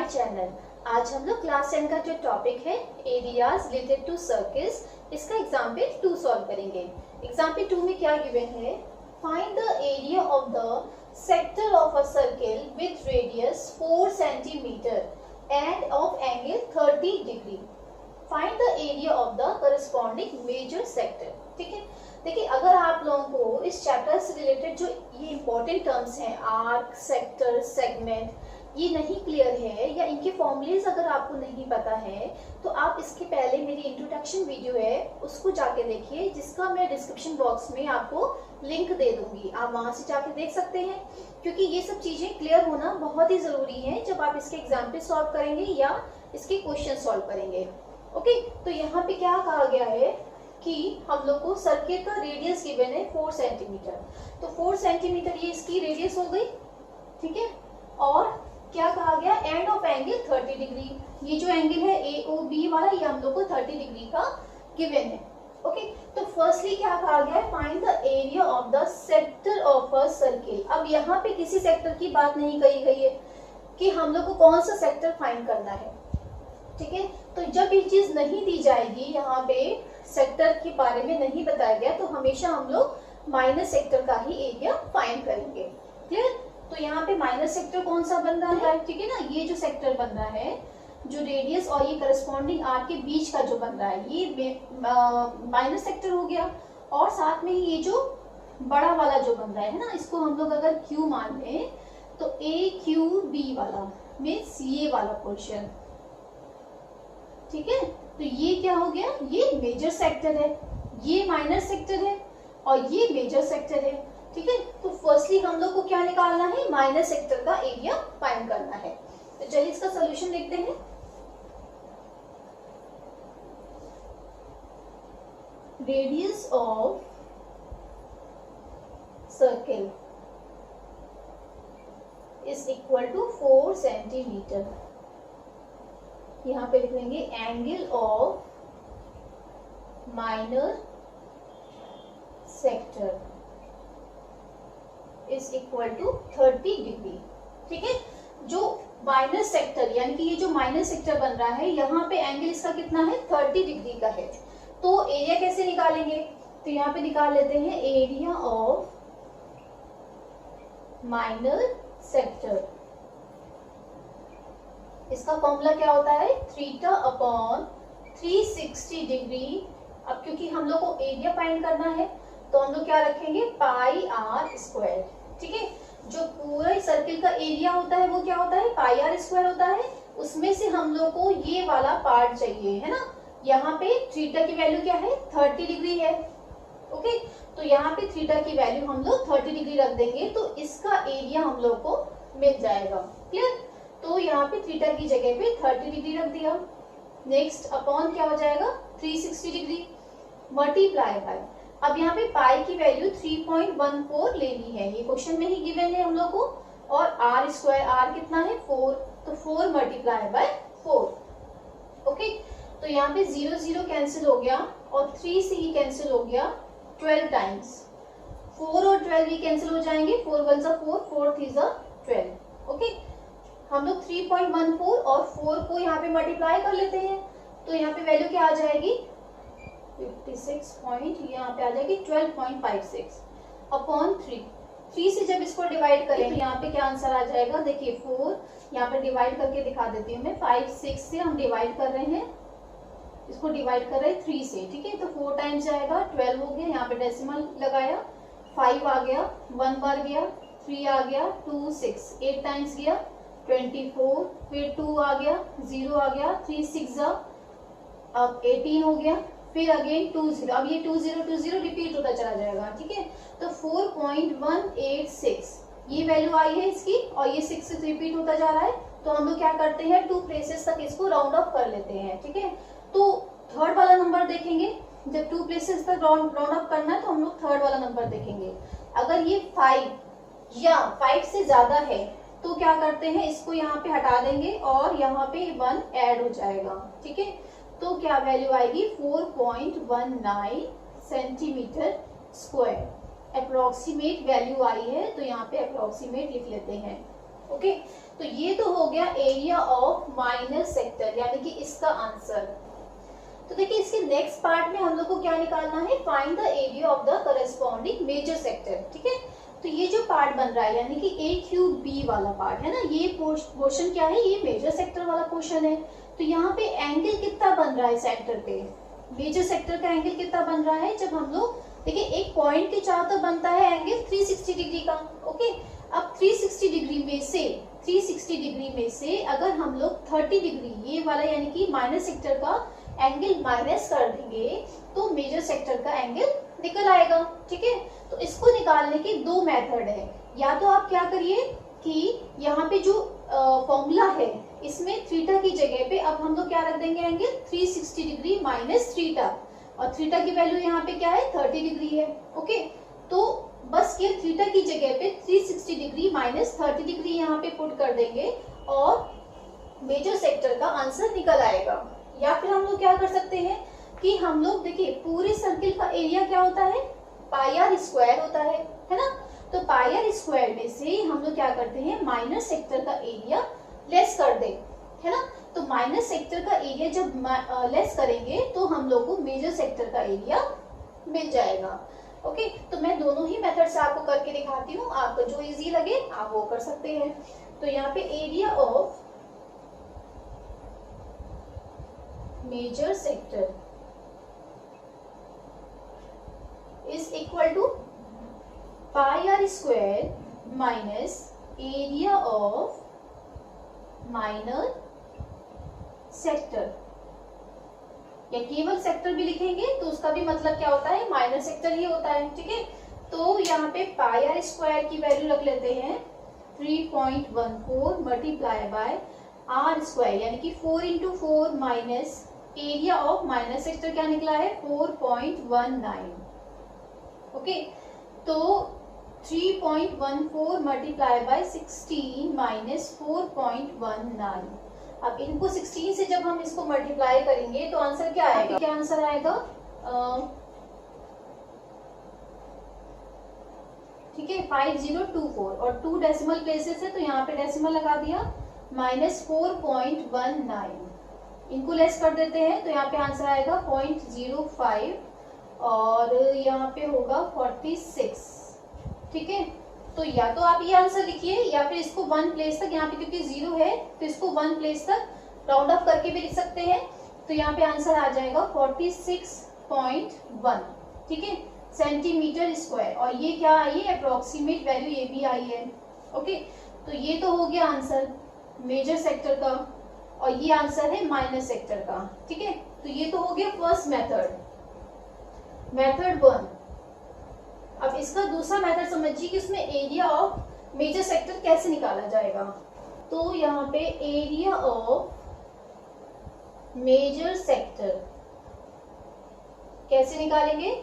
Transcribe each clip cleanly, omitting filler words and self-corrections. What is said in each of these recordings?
Channel. आज हम लोग क्लास 10 का जो टॉपिक है एरियाज रिलेटेड टू सर्कल्स, इसका एग्जाम्पल 2 सॉल्व करेंगे। एग्जाम्पल 2 में क्या गिवन है, find the area of the sector of a circle with radius 4 centimetre and of angle 30 degree. Find the area of the corresponding major sector. ठीक है, देखिए अगर आप लोगों को इस चैप्टर से रिलेटेड जो ये इंपॉर्टेंट टर्म्स हैं आर्क, सेक्टर, सेगमेंट, ये नहीं क्लियर है या इनके फॉर्मूलेज अगर आपको नहीं पता है तो आप इसके पहले मेरी इंट्रोडक्शन वीडियो है उसको जाके देखिए, जिसका मैं डिस्क्रिप्शन बॉक्स में आपको लिंक दे दूंगी, आप वहां से जाके देख सकते हैं। क्योंकि ये सब चीजें क्लियर होना बहुत ही जरूरी है जब आप इसके एग्जाम्पल सॉल्व करेंगे या इसके क्वेश्चन सॉल्व करेंगे। ओके, तो यहाँ पे क्या कहा गया है कि हम लोग को सर्किल का रेडियस गिवन है 4 सेंटीमीटर, तो 4 सेंटीमीटर ये इसकी रेडियस हो गई। ठीक है, और क्या कहा गया, एंड ऑफ एंगल 30 डिग्री। ये जो एंगल है AOB वाला, ये हम लोग को 30 डिग्री का गिवन है। ओके, तो फर्स्टली क्या कहा गया है, find the area of the sector of a circle. अब यहाँ पे किसी सेक्टर की बात नहीं कही गई है कि हम लोग को कौन सा सेक्टर फाइंड करना है। ठीक है, तो जब ये चीज नहीं दी जाएगी, यहाँ पे सेक्टर के बारे में नहीं बताया गया, तो हमेशा हम लोग माइनस सेक्टर का ही एरिया फाइंड करेंगे। क्लियर, तो यहाँ पे माइनस सेक्टर कौन सा बन रहा है, ठीक है ना, ये जो सेक्टर बन रहा है, जो रेडियस और ये करस्पॉन्डिंग आर्क के बीच का जो बन रहा है, ये माइनस सेक्टर हो गया। और साथ में ही ये जो बड़ा वाला जो बन रहा है ना, इसको हम लोग अगर Q मान लें तो AQB वाला मीन्स ये वाला पोर्शन। ठीक है, तो ये क्या हो गया, ये मेजर सेक्टर है, ये माइनर सेक्टर है और ये मेजर सेक्टर है। ठीक है, तो फर्स्टली हम लोग को क्या निकालना है, माइनर सेक्टर का एरिया फाइंड करना है। तो चलिए इसका सॉल्यूशन देखते हैं। Radius of circle is equal to 4 centimetre. यहाँ पे लिख लेंगे angle of minor sector is equal to 30 degree. ठीक है, जो माइनर सेक्टर यानी कि ये जो माइनर सेक्टर बन रहा है, यहाँ पे एंगल इसका कितना है, 30 डिग्री का है। तो एरिया कैसे निकालेंगे, तो यहाँ पे निकाल लेते हैं एरिया ऑफ माइनर सेक्टर। इसका फॉर्मूला क्या होता है, थीटा अपॉन 360 डिग्री। अब क्योंकि हम लोग को एरिया फाइंड करना है तो हम लोग क्या रखेंगे, पाई आर स्क्वायर। ठीक है, जो पूरा सर्किल का एरिया होता है वो क्या होता है, पाई आर स्क्वायर होता है। उसमें से हम लोग को ये वाला पार्ट चाहिए, है ना। यहाँ पे थीटा की वैल्यू क्या है, 30 डिग्री है। ओके, तो यहाँ पे थीटा की वैल्यू हम लोग 30 डिग्री रख देंगे तो इसका एरिया हम लोग को मिल जाएगा। क्लियर, तो यहाँ पे थीटा की जगह पे 30 डिग्री रख दिया। नेक्स्ट अपॉन क्या हो जाएगा, 360 डिग्री मल्टीप्लाई बाय, अब यहाँ पे पाई की वैल्यू 3.14 लेनी है, ये क्वेश्चन में ही गिवन है हम लोग को। और आर स्क्वायर, आर कितना है 4, तो 4 मल्टीप्लाई बाय 4। ओके, तो यहाँ पे 0 0 कैंसिल हो गया और 3 से ही कैंसिल हो गया 12 टाइम्स। 4 और 12 भी कैंसिल हो जाएंगे, 4 1 जा 4, 4 3 जा 12। ओके, हम लोग 3.14 और 4 को यहाँ पे मल्टीप्लाई कर लेते हैं, तो यहाँ पे वैल्यू क्या आ जाएगी, 56 पॉइंट, यहाँ पे आ जाएगी 12.56 अपॉन 3 से जब इसको डिवाइड करें तो यहाँ पे क्या आंसर आ जाएगा, देखिए 4 यहाँ पे डिवाइड करके दिखा देती हूँ मैं। 5 6 से हम डिवाइड कर रहे हैं, इसको डिवाइड कर रहे हैं 3 से। ठीक है, तो 4 टाइम्स जाएगा, 12 हो गया, यहाँ पे डेसिमल लगाया, 5 आ गया, 1 बार गया, 3 आ गया, 2 6, 8 टाइम्स गया 24, फिर 2 आ गया, 0 आ गया, 3 6 जा, अब 18 हो गया, फिर अगेन 2 0, अब ये 2 0 रिपीट होता चला जाएगा। ठीक है, तो 4.186 ये वैल्यू आई है इसकी, और ये 6 से रिपीट होता जा रहा है, तो हम लोग क्या करते हैं, 2 प्लेसेस तक इसको राउंड ऑफ कर लेते हैं। ठीक है, तो थर्ड वाला नंबर देखेंगे, जब 2 प्लेसेस तक राउंड ऑफ करना है तो हम लोग थर्ड वाला नंबर देखेंगे। अगर ये 5 या 5 से ज्यादा है तो क्या करते हैं, इसको यहाँ पे हटा देंगे और यहाँ पे 1 ऐड हो जाएगा। ठीक है, तो क्या वैल्यू आएगी, 4.19 सेंटीमीटर स्क्वायर। अप्रोक्सीमेट वैल्यू आई है तो यहाँ पे अप्रोक्सीमेट लिख लेते हैं। ओके, तो ये तो हो गया एरिया ऑफ माइनर सेक्टर, यानी कि इसका आंसर। तो देखिए इसके नेक्स्ट पार्ट में हम लोग को क्या निकालना है, find the area of the corresponding major sector. ठीक है, तो ये जो पार्ट बन रहा है यानी कि ए क्यू बी वाला पार्ट है ना, ये पोर्शन क्या है, ये मेजर सेक्टर वाला पोर्शन है। तो यहाँ पे एंगल कितना बन रहा है सेंटर पे, मेजर सेक्टर का एंगल कितना बन रहा है, जब हम लोग देखिए एक पॉइंट के चारों तरफ बनता है एंगल 360 डिग्री का। ओके, अब 360 डिग्री में से अगर हम लोग 30 डिग्री ये वाला यानी कि माइनस सेक्टर का एंगल माइनस कर देंगे तो मेजर सेक्टर का एंगल निकल आएगा। ठीक है, तो इसको निकालने के दो मेथड है। या तो आप क्या करिए कि यहाँ पे जो फॉर्मूला है इसमें थीटा की जगह पे अब हम लोग क्या रख देंगे, एंगल 360 डिग्री माइनस थीटा, और थीटा की वैल्यू यहाँ पे क्या है 30 डिग्री है। ओके, तो बस ये थीटा की जगह पे 360 डिग्री माइनस 30 डिग्री यहाँ पे पुट कर देंगे और मेजर सेक्टर का आंसर निकल आएगा। या फिर हम लोग क्या कर सकते हैं कि हम लोग देखिए पूरे सर्किल का एरिया क्या होता है, पाई आर स्क्वायर होता है ना। तो पाई आर स्क्वायर में से हम लोग क्या करते हैं, माइनर सेक्टर का एरिया लेस कर दे, है ना। तो माइनर सेक्टर का एरिया जब लेस करेंगे तो हम लोग को मेजर सेक्टर का एरिया मिल जाएगा। ओके, तो मैं दोनों ही मेथड से आपको करके दिखाती हूँ, आपको जो इजी लगे आप वो कर सकते हैं। तो यहाँ पे area of major sector is equal to pi r square minus area of minor sector, या केवल सेक्टर भी लिखेंगे तो उसका भी मतलब क्या होता है, माइनर सेक्टर ही होता है। ठीक है, तो यहाँ पे पाई आर स्क्वायर की वैल्यू रख लेते हैं 3.14 मल्टीप्लाई बाय आर स्क्वायर, यानी कि 4 into 4 minus area of minor sector क्या निकला है 4.19। ओके, तो 3.14 मल्टीप्लाई बाय 16 माइनस 4.19। अब इनको 16 से जब हम इसको मल्टीप्लाई करेंगे तो आंसर क्या आएगा, क्या आंसर आएगा, ठीक है 5024, और 2 डेसिमल प्लेसेस है तो यहाँ पे डेसिमल लगा दिया, माइनस 4.19। इनको लेस कर देते हैं तो यहाँ पे आंसर आएगा 0.05 और यहाँ पे होगा 46। ठीक है, तो या तो आप ये आंसर लिखिए या फिर इसको 1 प्लेस तक, यहाँ पे क्योंकि 0 है तो इसको 1 प्लेस तक राउंड ऑफ करके भी लिख सकते हैं। तो यहाँ पे आंसर आ जाएगा 46.1। ठीक है, सेंटीमीटर स्क्वायर, और ये क्या आई है, अप्रोक्सीमेट वैल्यू ये भी आई है। ओके, तो ये तो हो गया आंसर मेजर सेक्टर का, और ये आंसर है माइनर सेक्टर का। ठीक है, तो ये तो हो गया फर्स्ट मेथड, मेथड 1। अब इसका दूसरा मेथड समझिए कि उसमें एरिया ऑफ मेजर सेक्टर कैसे निकाला जाएगा। तो यहाँ पे एरिया ऑफ मेजर सेक्टर कैसे निकालेंगे,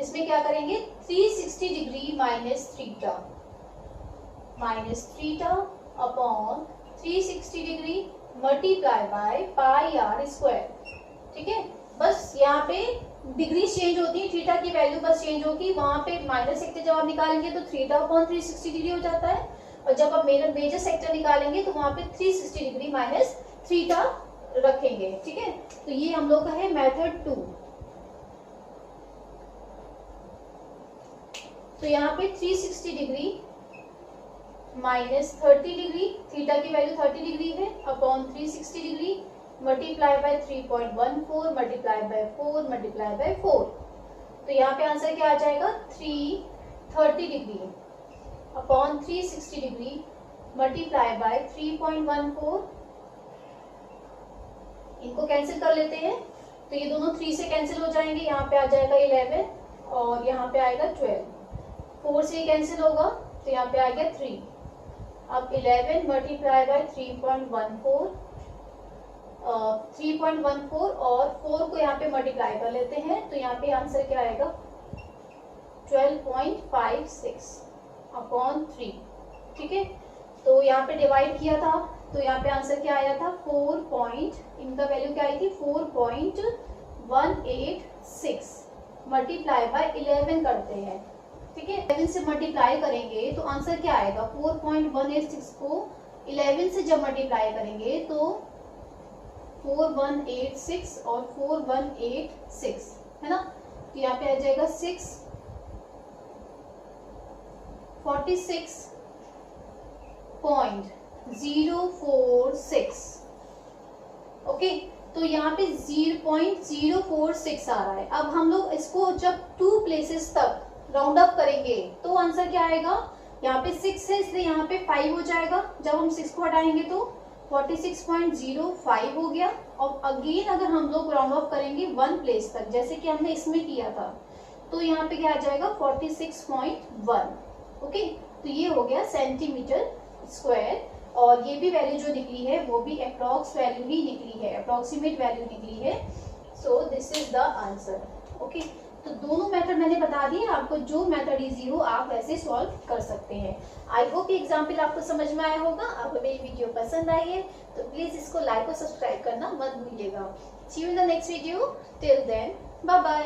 इसमें क्या करेंगे 360 degree minus theta upon 360 degree multiply by pi r square. ठीक है, बस यहाँ पे डिग्री चेंज होती है, थीटा की वैल्यू बस चेंज होगी, वहां पे माइनर सेक्टर जब आप निकालेंगे तो थीटा अपॉन 360 डिग्री हो जाता है, और जब आप मेजर सेक्टर निकालेंगे तो वहां पे 360 डिग्री माइनस थीटा रखेंगे। ठीक है, तो ये हम लोग का है मेथड 2। तो यहाँ पे 360 डिग्री माइनस 30 डिग्री, थीटा की वैल्यू 30 डिग्री है, upon 360 degree multiply bye 3.14 multiply by 4 multiply by 4। तो यहाँ पे आंसर क्या आ जाएगा 330 degree upon 360 degree multiply bye 3.14। इनको कैंसिल कर लेते हैं तो ये दोनों 3 से कैंसिल हो जाएंगे, यहाँ पे आ जाएगा 11 और यहाँ पे आएगा 12, 4 से ये कैंसिल होगा तो यहाँ पे आ गया 3। अब 11 मल्टीप्लाई बाय 3.14 और 4 को यहाँ पे मल्टीप्लाई कर लेते हैं तो यहाँ पे आंसर क्या आएगा 12.56 अपॉन 3। ठीक है, तो यहाँ पे डिवाइड किया था तो यहाँ पे आंसर क्या आया था 4. इनका वैल्यू क्या आई थी 4.186 मल्टीप्लाई बाय 11 करते हैं। ठीक है, 11 से मल्टीप्लाई करेंगे तो आंसर क्या आएगा 4.186 को 11 से जब मल्टीप्लाई करेंगे तो 4186 और 4186 है ना। तो यहाँ पे आ जाएगा 646.046। ओके, तो यहाँ पे 0.046 आ रहा है। अब हम लोग इसको जब 2 प्लेसेस तक राउंड अप करेंगे तो आंसर क्या आएगा, यहाँ पे 6 है इसलिए यहाँ पे 5 हो जाएगा। जब हम 6 को हटाएंगे तो 46.05 हो गया। और अगेन अगर हम लोग राउंड ऑफ करेंगे 1 प्लेस तक, जैसे कि हमने इसमें किया था, तो यहाँ पे क्या आ जाएगा 46.1। ओके, तो ये हो गया सेंटीमीटर स्क्वायर। और ये भी वैल्यू जो निकली है वो भी अप्रॉक्स वैल्यू ही निकली है, अप्रॉक्सीमेट वैल्यू निकली है। So this is the answer. Okay, तो दोनों मेथड मैंने बता दिए आपको, जो मेथड इजी हो आप वैसे सॉल्व कर सकते हैं। आई होप ये एग्जाम्पल आपको समझ में आया होगा। आपको मेरी वीडियो पसंद आई है तो प्लीज इसको लाइक और सब्सक्राइब करना मत भूलिएगा। See you in the next video, till then bye bye.